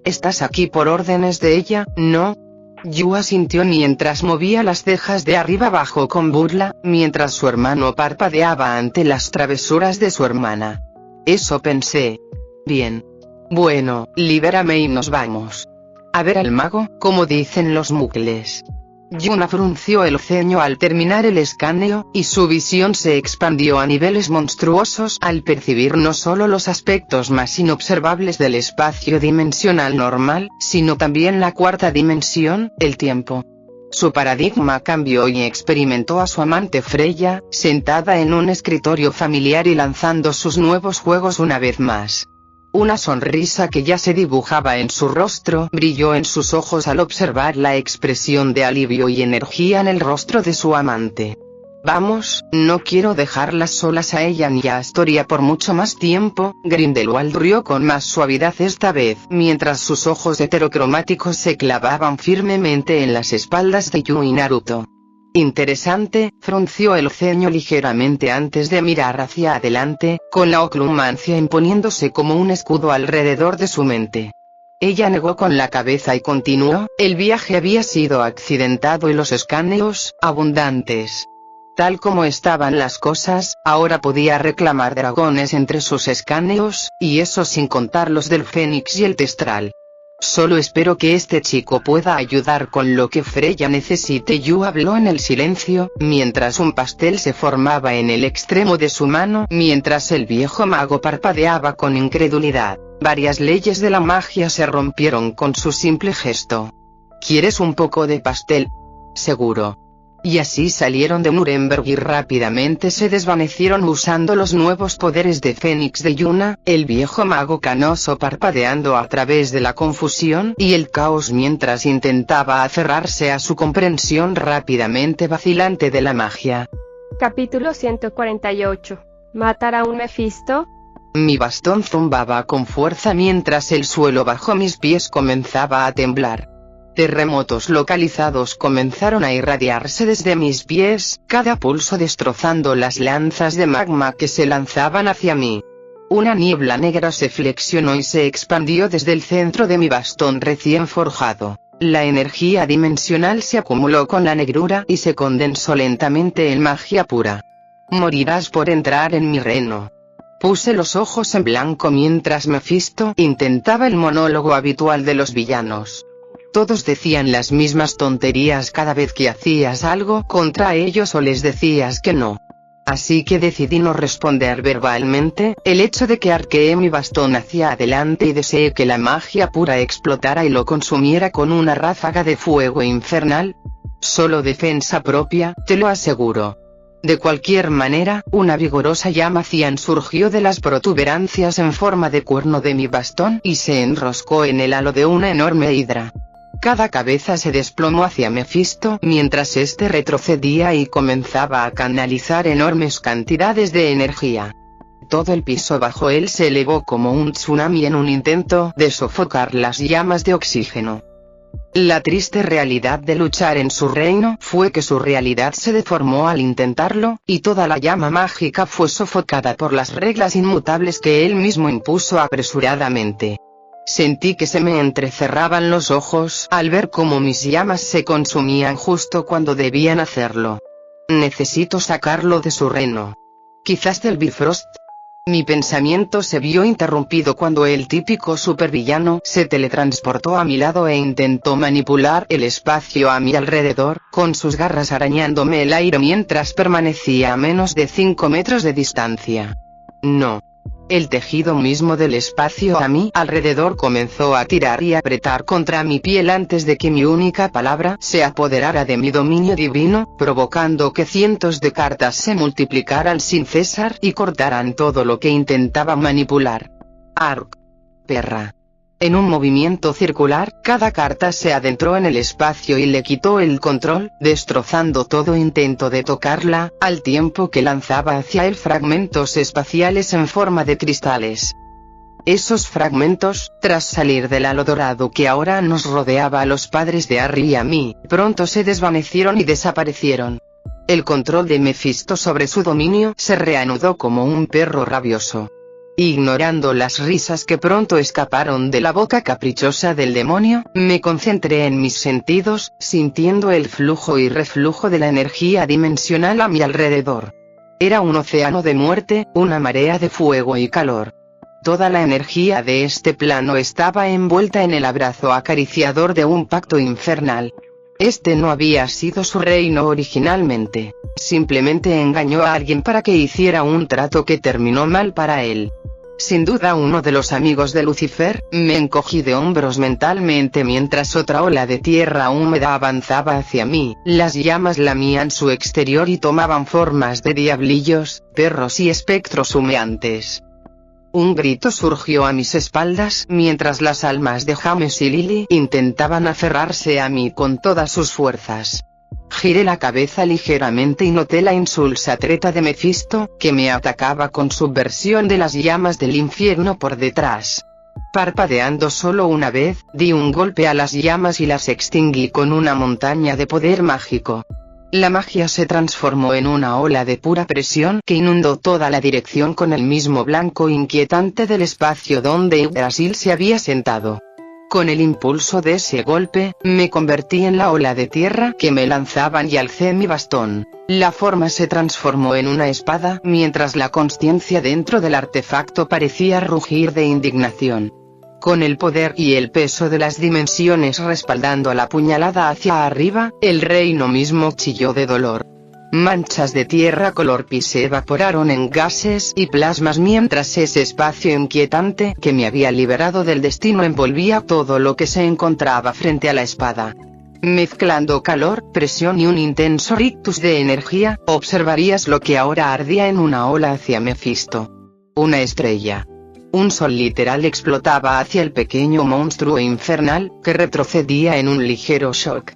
estás aquí por órdenes de ella, ¿no? Yu asintió mientras movía las cejas de arriba abajo con burla, mientras su hermano parpadeaba ante las travesuras de su hermana. Eso pensé. Bien. Bueno, libérame y nos vamos. A ver al mago, como dicen los mugles. Yuna frunció el ceño al terminar el escaneo, y su visión se expandió a niveles monstruosos al percibir no solo los aspectos más inobservables del espacio dimensional normal, sino también la 4ª dimensión, el tiempo. Su paradigma cambió y experimentó a su amante Freya, sentada en un escritorio familiar y lanzando sus nuevos juegos una vez más. Una sonrisa que ya se dibujaba en su rostro brilló en sus ojos al observar la expresión de alivio y energía en el rostro de su amante. Vamos, no quiero dejarlas solas a ella ni a Astoria por mucho más tiempo. Grindelwald rió con más suavidad esta vez, mientras sus ojos heterocromáticos se clavaban firmemente en las espaldas de Yu y Naruto. Interesante, frunció el ceño ligeramente antes de mirar hacia adelante, con la oclumancia imponiéndose como un escudo alrededor de su mente. Ella negó con la cabeza y continuó, el viaje había sido accidentado y los escaneos, abundantes. Tal como estaban las cosas, ahora podía reclamar dragones entre sus escaneos, y eso sin contar los del Fénix y el Testral. Solo espero que este chico pueda ayudar con lo que Freya necesite. Yu habló en el silencio, mientras un pastel se formaba en el extremo de su mano, mientras el viejo mago parpadeaba con incredulidad. Varias leyes de la magia se rompieron con su simple gesto. ¿Quieres un poco de pastel? Seguro. Y así salieron de Nuremberg y rápidamente se desvanecieron usando los nuevos poderes de Fénix de Yuna, el viejo mago canoso parpadeando a través de la confusión y el caos mientras intentaba aferrarse a su comprensión rápidamente vacilante de la magia. Capítulo 148. ¿Matar a un Mefisto? Mi bastón zumbaba con fuerza mientras el suelo bajo mis pies comenzaba a temblar. Terremotos localizados comenzaron a irradiarse desde mis pies, cada pulso destrozando las lanzas de magma que se lanzaban hacia mí. Una niebla negra se flexionó y se expandió desde el centro de mi bastón recién forjado. La energía dimensional se acumuló con la negrura y se condensó lentamente en magia pura. Morirás por entrar en mi reino. Puse los ojos en blanco mientras Mefisto intentaba el monólogo habitual de los villanos. Todos decían las mismas tonterías cada vez que hacías algo contra ellos o les decías que no. Así que decidí no responder verbalmente. El hecho de que arqueé mi bastón hacia adelante y deseé que la magia pura explotara y lo consumiera con una ráfaga de fuego infernal. Solo defensa propia, te lo aseguro. De cualquier manera, una vigorosa llama cian surgió de las protuberancias en forma de cuerno de mi bastón y se enroscó en el halo de una enorme hidra. Cada cabeza se desplomó hacia Mefisto mientras este retrocedía y comenzaba a canalizar enormes cantidades de energía. Todo el piso bajo él se elevó como un tsunami en un intento de sofocar las llamas de oxígeno. La triste realidad de luchar en su reino fue que su realidad se deformó al intentarlo, y toda la llama mágica fue sofocada por las reglas inmutables que él mismo impuso apresuradamente. Sentí que se me entrecerraban los ojos al ver cómo mis llamas se consumían justo cuando debían hacerlo. Necesito sacarlo de su reino. Quizás del Bifrost. Mi pensamiento se vio interrumpido cuando el típico supervillano se teletransportó a mi lado e intentó manipular el espacio a mi alrededor, con sus garras arañándome el aire mientras permanecía a menos de 5 metros de distancia. No. El tejido mismo del espacio a mi alrededor comenzó a tirar y apretar contra mi piel antes de que mi única palabra se apoderara de mi dominio divino, provocando que cientos de cartas se multiplicaran sin cesar y cortaran todo lo que intentaba manipular. Arc. Perra. En un movimiento circular, cada carta se adentró en el espacio y le quitó el control, destrozando todo intento de tocarla, al tiempo que lanzaba hacia él fragmentos espaciales en forma de cristales. Esos fragmentos, tras salir del halo dorado que ahora nos rodeaba a los padres de Harry y a mí, pronto se desvanecieron y desaparecieron. El control de Mefisto sobre su dominio se reanudó como un perro rabioso. Ignorando las risas que pronto escaparon de la boca caprichosa del demonio, me concentré en mis sentidos, sintiendo el flujo y reflujo de la energía dimensional a mi alrededor. Era un océano de muerte, una marea de fuego y calor. Toda la energía de este plano estaba envuelta en el abrazo acariciador de un pacto infernal. Este no había sido su reino originalmente, simplemente engañó a alguien para que hiciera un trato que terminó mal para él. Sin duda uno de los amigos de Lucifer. Me encogí de hombros mentalmente mientras otra ola de tierra húmeda avanzaba hacia mí. Las llamas lamían su exterior y tomaban formas de diablillos, perros y espectros humeantes. Un grito surgió a mis espaldas mientras las almas de James y Lily intentaban aferrarse a mí con todas sus fuerzas. Giré la cabeza ligeramente y noté la insulsa treta de Mefisto, que me atacaba con su versión de las llamas del infierno por detrás. Parpadeando solo una vez, di un golpe a las llamas y las extinguí con una montaña de poder mágico. La magia se transformó en una ola de pura presión que inundó toda la dirección con el mismo blanco inquietante del espacio donde Yggdrasil se había sentado. Con el impulso de ese golpe, me convertí en la ola de tierra que me lanzaban y alcé mi bastón. La forma se transformó en una espada, mientras la consciencia dentro del artefacto parecía rugir de indignación. Con el poder y el peso de las dimensiones respaldando la puñalada hacia arriba, el reino mismo chilló de dolor. Manchas de tierra color pis se evaporaron en gases y plasmas mientras ese espacio inquietante que me había liberado del destino envolvía todo lo que se encontraba frente a la espada. Mezclando calor, presión y un intenso rictus de energía, observarías lo que ahora ardía en una ola hacia Mefisto. Una estrella. Un sol literal explotaba hacia el pequeño monstruo infernal, que retrocedía en un ligero shock.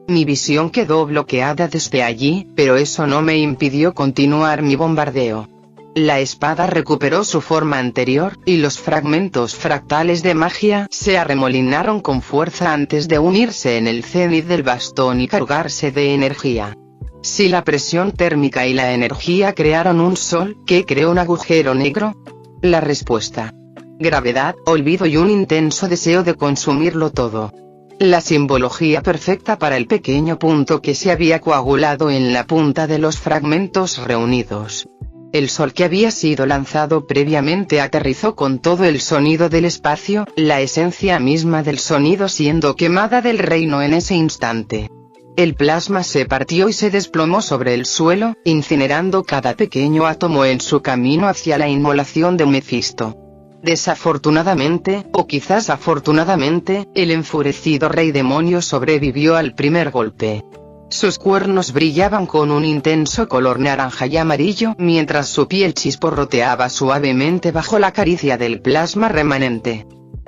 Mi visión quedó bloqueada desde allí, pero eso no me impidió continuar mi bombardeo. La espada recuperó su forma anterior, y los fragmentos fractales de magia se arremolinaron con fuerza antes de unirse en el cenit del bastón y cargarse de energía. Si la presión térmica y la energía crearon un sol, ¿qué creó un agujero negro? La respuesta: gravedad, olvido y un intenso deseo de consumirlo todo. La simbología perfecta para el pequeño punto que se había coagulado en la punta de los fragmentos reunidos. El sol que había sido lanzado previamente aterrizó con todo el sonido del espacio, la esencia misma del sonido siendo quemada del reino en ese instante. El plasma se partió y se desplomó sobre el suelo, incinerando cada pequeño átomo en su camino hacia la inmolación de Mefisto. Desafortunadamente, o quizás afortunadamente, el enfurecido rey demonio sobrevivió al primer golpe. Sus cuernos brillaban con un intenso color naranja y amarillo mientras su piel chisporroteaba suavemente bajo la caricia del plasma remanente.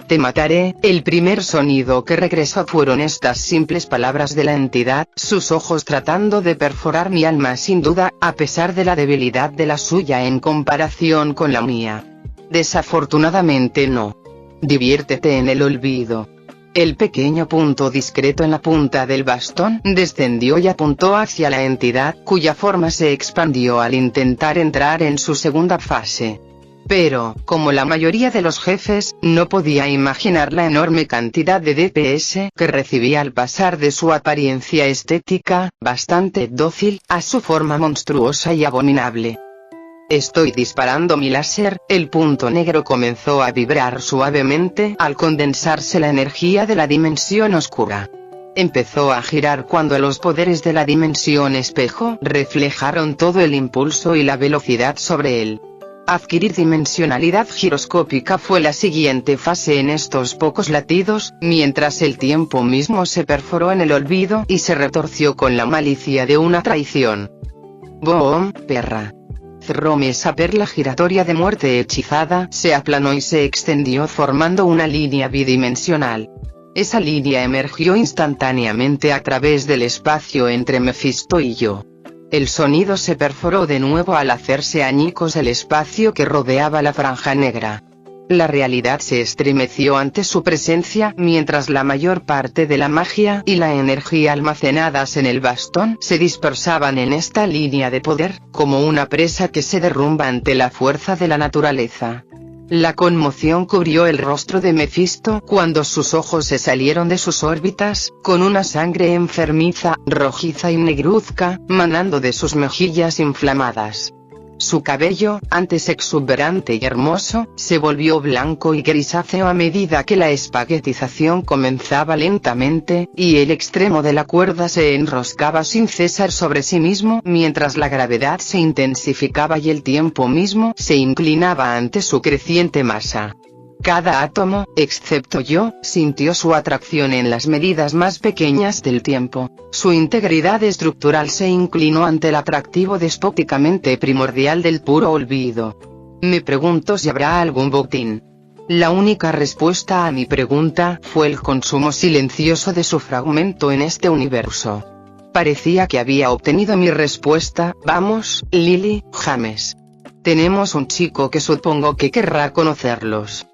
Te mataré. El primer sonido que regresó fueron estas simples palabras de la entidad, sus ojos tratando de perforar mi alma sin duda, a pesar de la debilidad de la suya en comparación con la mía. Desafortunadamente no. Diviértete en el olvido. El pequeño punto discreto en la punta del bastón descendió y apuntó hacia la entidad, cuya forma se expandió al intentar entrar en su segunda fase. Pero, como la mayoría de los jefes, no podía imaginar la enorme cantidad de DPS que recibía al pasar de su apariencia estética, bastante dócil, a su forma monstruosa y abominable. Estoy disparando mi láser. El punto negro comenzó a vibrar suavemente al condensarse la energía de la dimensión oscura. Empezó a girar cuando los poderes de la dimensión espejo reflejaron todo el impulso y la velocidad sobre él. Adquirir dimensionalidad giroscópica fue la siguiente fase en estos pocos latidos, mientras el tiempo mismo se perforó en el olvido y se retorció con la malicia de una traición. ¡Boom, perra! Cerróme esa perla giratoria de muerte hechizada, se aplanó y se extendió formando una línea bidimensional. Esa línea emergió instantáneamente a través del espacio entre Mefisto y yo. El sonido se perforó de nuevo al hacerse añicos el espacio que rodeaba la franja negra. La realidad se estremeció ante su presencia mientras la mayor parte de la magia y la energía almacenadas en el bastón se dispersaban en esta línea de poder, como una presa que se derrumba ante la fuerza de la naturaleza. La conmoción cubrió el rostro de Mefisto cuando sus ojos se salieron de sus órbitas, con una sangre enfermiza, rojiza y negruzca, manando de sus mejillas inflamadas. Su cabello, antes exuberante y hermoso, se volvió blanco y grisáceo a medida que la espaguetización comenzaba lentamente, y el extremo de la cuerda se enroscaba sin cesar sobre sí mismo mientras la gravedad se intensificaba y el tiempo mismo se inclinaba ante su creciente masa. Cada átomo, excepto yo, sintió su atracción en las medidas más pequeñas del tiempo. Su integridad estructural se inclinó ante el atractivo despóticamente primordial del puro olvido. Me pregunto si habrá algún botín. La única respuesta a mi pregunta fue el consumo silencioso de su fragmento en este universo. Parecía que había obtenido mi respuesta. Vamos, Lily, James. Tenemos un chico que supongo que querrá conocerlos.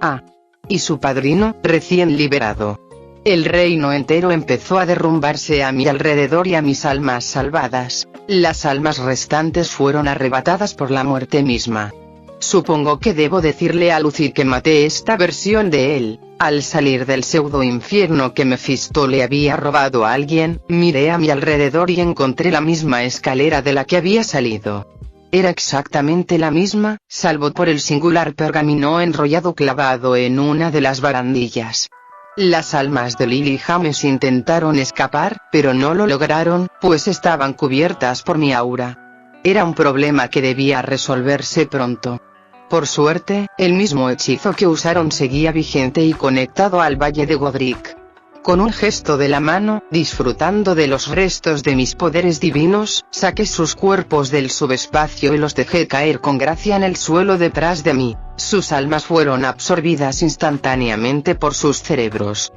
Ah. Y su padrino, recién liberado. El reino entero empezó a derrumbarse a mi alrededor y a mis almas salvadas. Las almas restantes fueron arrebatadas por la muerte misma. Supongo que debo decirle a Lucy que maté esta versión de él. Al salir del pseudo infierno que Mefisto le había robado a alguien, miré a mi alrededor y encontré la misma escalera de la que había salido. Era exactamente la misma, salvo por el singular pergamino enrollado clavado en una de las barandillas. Las almas de Lily y James intentaron escapar, pero no lo lograron, pues estaban cubiertas por mi aura. Era un problema que debía resolverse pronto. Por suerte, el mismo hechizo que usaron seguía vigente y conectado al Valle de Godric. Con un gesto de la mano, disfrutando de los restos de mis poderes divinos, saqué sus cuerpos del subespacio y los dejé caer con gracia en el suelo detrás de mí. Sus almas fueron absorbidas instantáneamente por sus cerebros.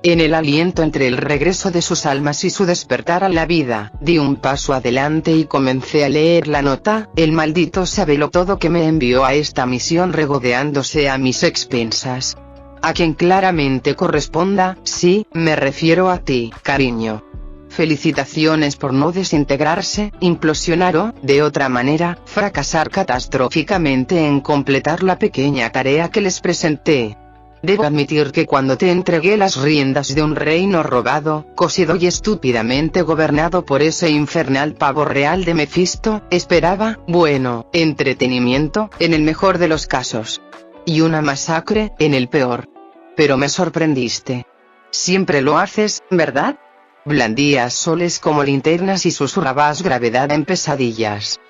En el aliento entre el regreso de sus almas y su despertar a la vida, di un paso adelante y comencé a leer la nota. El maldito sabelotodo que me envió a esta misión regodeándose a mis expensas. A quien claramente corresponda, sí, me refiero a ti, cariño. Felicitaciones por no desintegrarse, implosionar o, de otra manera, fracasar catastróficamente en completar la pequeña tarea que les presenté. Debo admitir que cuando te entregué las riendas de un reino robado, cosido y estúpidamente gobernado por ese infernal pavo real de Mefisto, esperaba, bueno, entretenimiento, en el mejor de los casos. Y una masacre, en el peor. Pero me sorprendiste. Siempre lo haces, ¿verdad? Blandías soles como linternas y susurrabas gravedad en pesadillas.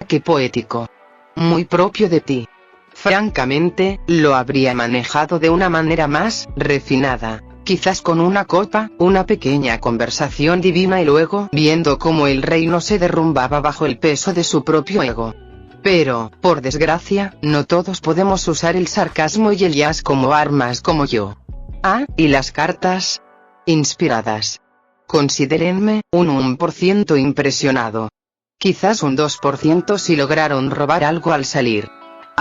¡Qué poético! Muy propio de ti. Francamente, lo habría manejado de una manera más refinada, quizás con una copa, una pequeña conversación divina y luego viendo cómo el reino se derrumbaba bajo el peso de su propio ego. Pero, por desgracia, no todos podemos usar el sarcasmo y el jazz como armas como yo. Ah, y las cartas inspiradas. Considérenme un 1% impresionado. Quizás un 2% si lograron robar algo al salir.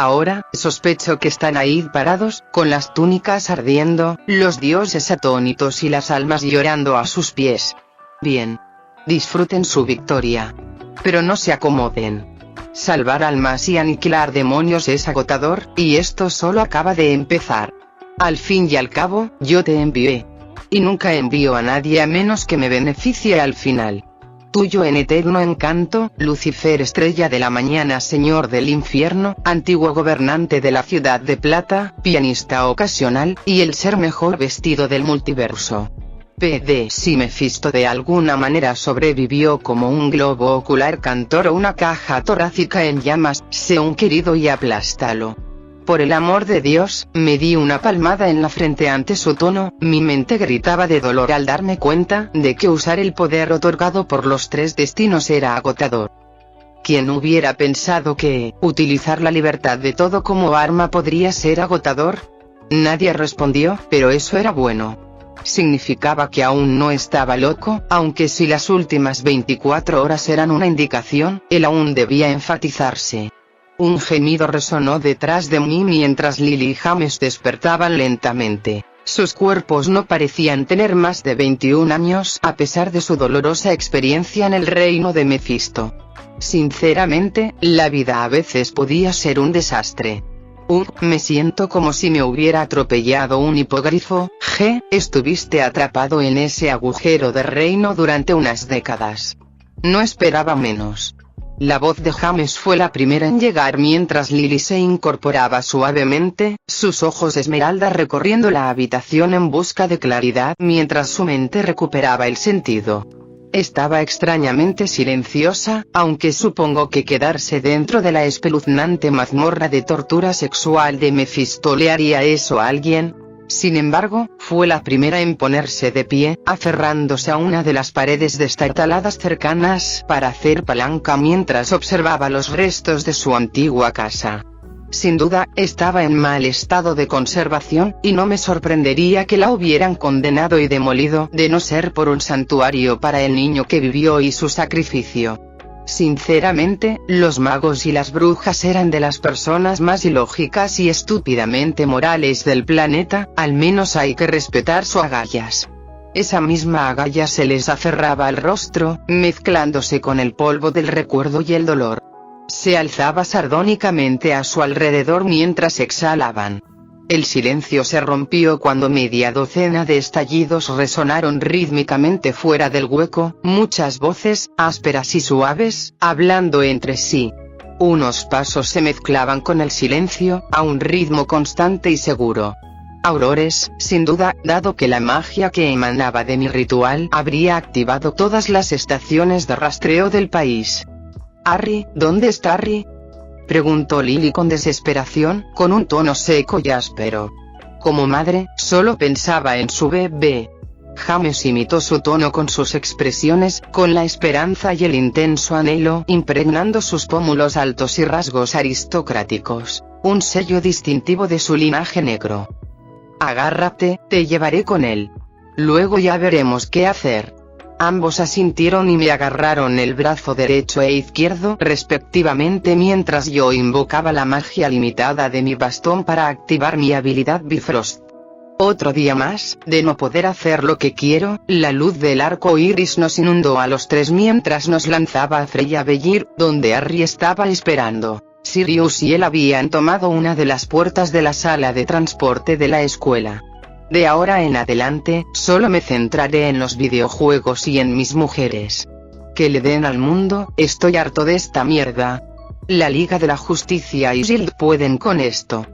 Ahora, sospecho que están ahí parados, con las túnicas ardiendo, los dioses atónitos y las almas llorando a sus pies. Bien. Disfruten su victoria. Pero no se acomoden. Salvar almas y aniquilar demonios es agotador, y esto solo acaba de empezar. Al fin y al cabo, yo te envié. Y nunca envío a nadie a menos que me beneficie al final. Tuyo en eterno encanto, Lucifer estrella de la mañana, señor del infierno, antiguo gobernante de la ciudad de plata, pianista ocasional, y el ser mejor vestido del multiverso. PD. Si Mefisto de alguna manera sobrevivió como un globo ocular cantor o una caja torácica en llamas, sé un querido y aplástalo. Por el amor de Dios, me di una palmada en la frente ante su tono, mi mente gritaba de dolor al darme cuenta de que usar el poder otorgado por los tres destinos era agotador. ¿Quién hubiera pensado que utilizar la libertad de todo como arma podría ser agotador? Nadie respondió, pero eso era bueno. Significaba que aún no estaba loco, aunque si las últimas 24 horas eran una indicación, él aún debía enfatizarse. Un gemido resonó detrás de mí mientras Lily y James despertaban lentamente. Sus cuerpos no parecían tener más de 21 años a pesar de su dolorosa experiencia en el reino de Mefisto. Sinceramente, la vida a veces podía ser un desastre. Me siento como si me hubiera atropellado un hipogrifo. Estuviste atrapado en ese agujero de reino durante unas décadas. No esperaba menos. La voz de James fue la primera en llegar mientras Lily se incorporaba suavemente, sus ojos esmeralda recorriendo la habitación en busca de claridad mientras su mente recuperaba el sentido. Estaba extrañamente silenciosa, aunque supongo que quedarse dentro de la espeluznante mazmorra de tortura sexual de Mefisto le haría eso a alguien. Sin embargo, fue la primera en ponerse de pie, aferrándose a una de las paredes destartaladas cercanas para hacer palanca mientras observaba los restos de su antigua casa. Sin duda, estaba en mal estado de conservación, y no me sorprendería que la hubieran condenado y demolido de no ser por un santuario para el niño que vivió y su sacrificio. Sinceramente, los magos y las brujas eran de las personas más ilógicas y estúpidamente morales del planeta, al menos hay que respetar su agallas. Esa misma agalla se les aferraba al rostro, mezclándose con el polvo del recuerdo y el dolor. Se alzaba sardónicamente a su alrededor mientras exhalaban. El silencio se rompió cuando media docena de estallidos resonaron rítmicamente fuera del hueco, muchas voces, ásperas y suaves, hablando entre sí. Unos pasos se mezclaban con el silencio, a un ritmo constante y seguro. Aurores, sin duda, dado que la magia que emanaba de mi ritual habría activado todas las estaciones de rastreo del país. «Harry, ¿dónde está Harry?», preguntó Lily con desesperación, con un tono seco y áspero. Como madre, solo pensaba en su bebé. James imitó su tono con sus expresiones, con la esperanza y el intenso anhelo impregnando sus pómulos altos y rasgos aristocráticos, un sello distintivo de su linaje negro. «Agárrate, te llevaré con él». Luego ya veremos qué hacer. Ambos asintieron y me agarraron el brazo derecho e izquierdo respectivamente mientras yo invocaba la magia limitada de mi bastón para activar mi habilidad Bifrost. Otro día más, de no poder hacer lo que quiero, la luz del arco iris nos inundó a los tres mientras nos lanzaba a Freya Bellir, donde Harry estaba esperando. Sirius y él habían tomado una de las puertas de la sala de transporte de la escuela. De ahora en adelante, solo me centraré en los videojuegos y en mis mujeres. Que le den al mundo, estoy harto de esta mierda. La Liga de la Justicia y S.H.I.E.L.D. pueden con esto.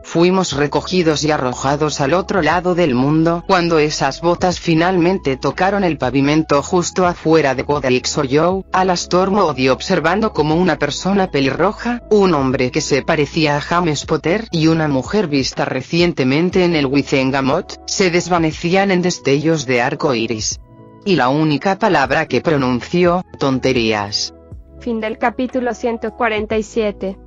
Fuimos recogidos y arrojados al otro lado del mundo cuando esas botas finalmente tocaron el pavimento justo afuera de Godric's Hollow. Alastor Moody observando como una persona pelirroja, un hombre que se parecía a James Potter y una mujer vista recientemente en el Wizengamot, se desvanecían en destellos de arco iris. Y la única palabra que pronunció, tonterías. Fin del capítulo 147.